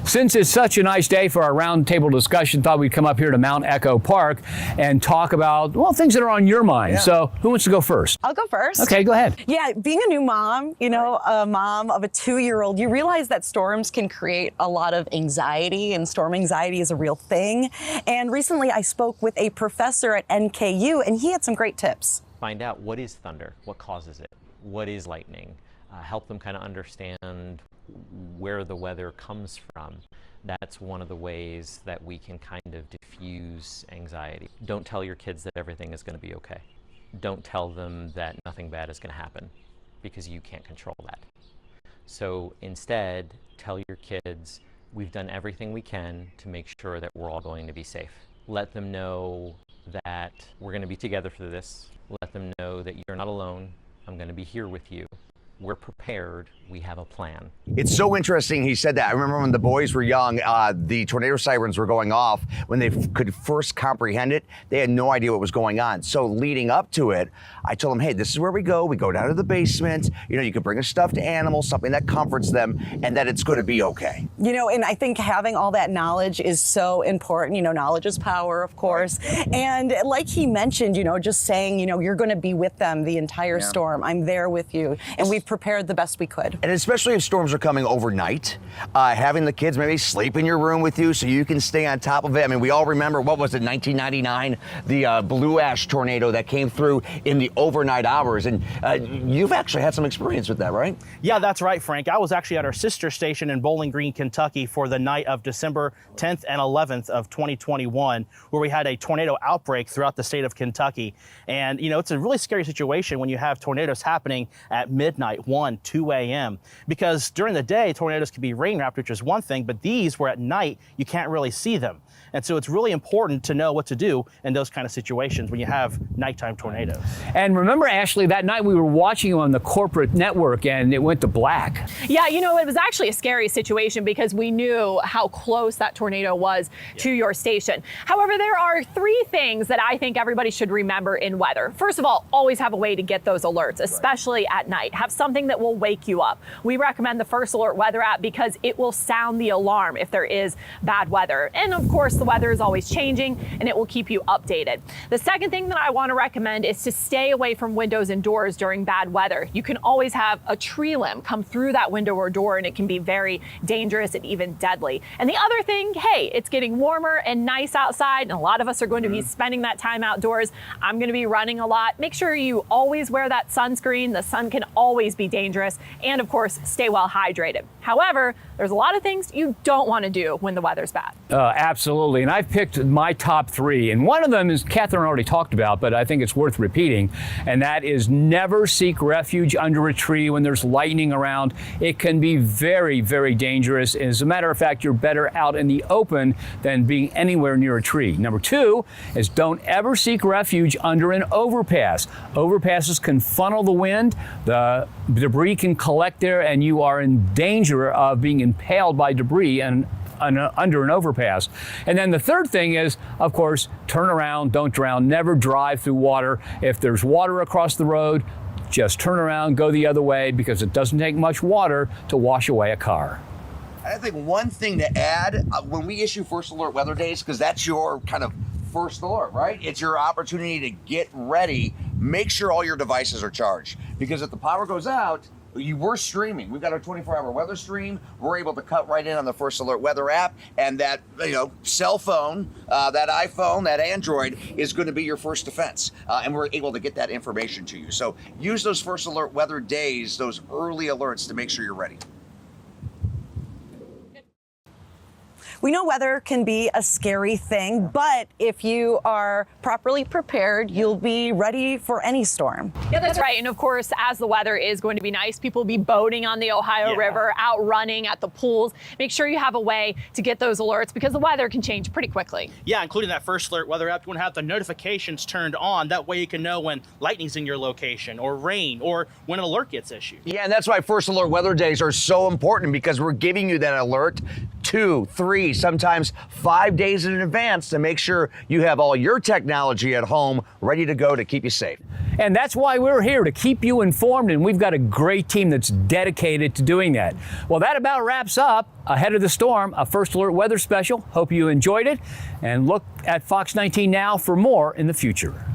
Since it's such a nice day for our roundtable discussion, thought we'd come up here to Mount Echo Park and talk about, well, things that are on your mind. Yeah. So who wants to go first? I'll go first. Okay, go ahead. Yeah, being a new mom, you know, a mom of a 2-year-old, you realize that storms can create a lot of anxiety, and storm anxiety is a real thing. And recently I spoke with a professor at NKU, and he had some great tips. Find out what is thunder, what causes it, what is lightning, help them kind of understand where the weather comes from. That's one of the ways that we can kind of diffuse anxiety. Don't tell your kids that everything is going to be okay. Don't tell them that nothing bad is going to happen, because you can't control that. So instead, tell your kids, we've done everything we can to make sure that we're all going to be safe. Let them know that we're going to be together through this. Let them know that you're not alone. I'm going to be here with you. We're prepared. We have a plan. It's so interesting he said that. I remember when the boys were young, the tornado sirens were going off. When they could first comprehend it, they had no idea what was going on. So leading up to it, I told them, hey, this is where we go. We go down to the basement. You know, you can bring a stuffed animal, something that comforts them, and that it's going to be okay. You know, and I think having all that knowledge is so important. You know, knowledge is power, of course. And like he mentioned, you know, just saying, you know, you're going to be with them the entire storm. I'm there with you. And we've prepared the best we could. And especially if storms are coming overnight, having the kids maybe sleep in your room with you so you can stay on top of it. I mean, we all remember, what was it, 1999, the Blue Ash tornado that came through in the overnight hours. And you've actually had some experience with that, right? Yeah, that's right, Frank. I was actually at our sister station in Bowling Green, Kentucky for the night of December 10th and 11th of 2021, where we had a tornado outbreak throughout the state of Kentucky. And, you know, it's a really scary situation when you have tornadoes happening at midnight, 1, 2 a.m. Because during the day, tornadoes can be rain wrapped, which is one thing, but these were at night, you can't really see them. And so it's really important to know what to do in those kind of situations when you have nighttime tornadoes. And remember, Ashley, that night we were watching you on the corporate network and it went to black. Yeah, you know, it was actually a scary situation because we knew how close that tornado was to your station. However, there are 3 things that I think everybody should remember in weather. First of all, always have a way to get those alerts, especially at night. Have something that will wake you up. We recommend the First Alert weather app because it will sound the alarm if there is bad weather. And of course, the weather is always changing and it will keep you updated. The second thing that I want to recommend is to stay away from windows and doors during bad weather. You can always have a tree limb come through that window or door and it can be very dangerous and even deadly. And the other thing, hey, it's getting warmer and nice outside and a lot of us are going to be spending that time outdoors. I'm going to be running a lot. Make sure you always wear that sunscreen. The sun can always be dangerous, and of course, stay well hydrated. However, there's a lot of things you don't want to do when the weather's bad. Absolutely, and I've picked my top 3, and one of them is Catherine already talked about, but I think it's worth repeating, and that is never seek refuge under a tree when there's lightning around. It can be very, very dangerous. As a matter of fact, you're better out in the open than being anywhere near a tree. Number 2 is don't ever seek refuge under an overpass. Overpasses can funnel the wind, the debris can collect there, and you are in danger of being impaled by debris and under an overpass. And then the third thing is, of course, turn around, don't drown, never drive through water. If there's water across the road, just turn around, go the other way, because it doesn't take much water to wash away a car. I think one thing to add, when we issue First Alert weather days, because that's your kind of first alert, right? It's your opportunity to get ready. Make sure all your devices are charged, because if the power goes out, we're streaming. We've got our 24-hour weather stream. We're able to cut right in on the First Alert weather app, and that, you know, cell phone, that iPhone, that Android is going to be your first defense, and we're able to get that information to you. So use those First Alert weather days, those early alerts, to make sure you're ready. We know weather can be a scary thing, but if you are properly prepared, you'll be ready for any storm. Yeah, that's right. And of course, as the weather is going to be nice, people will be boating on the Ohio River, out running at the pools. Make sure you have a way to get those alerts because the weather can change pretty quickly. Yeah, including that First Alert weather app, you want to have the notifications turned on. That way you can know when lightning's in your location or rain or when an alert gets issued. Yeah, and that's why First Alert weather days are so important, because we're giving you that alert 2, 3, sometimes 5 days in advance to make sure you have all your technology at home ready to go to keep you safe. And that's why we're here, to keep you informed, and we've got a great team that's dedicated to doing that. Well, that about wraps up Ahead of the Storm, a First Alert weather special. Hope you enjoyed it, and look at Fox 19 now for more in the future.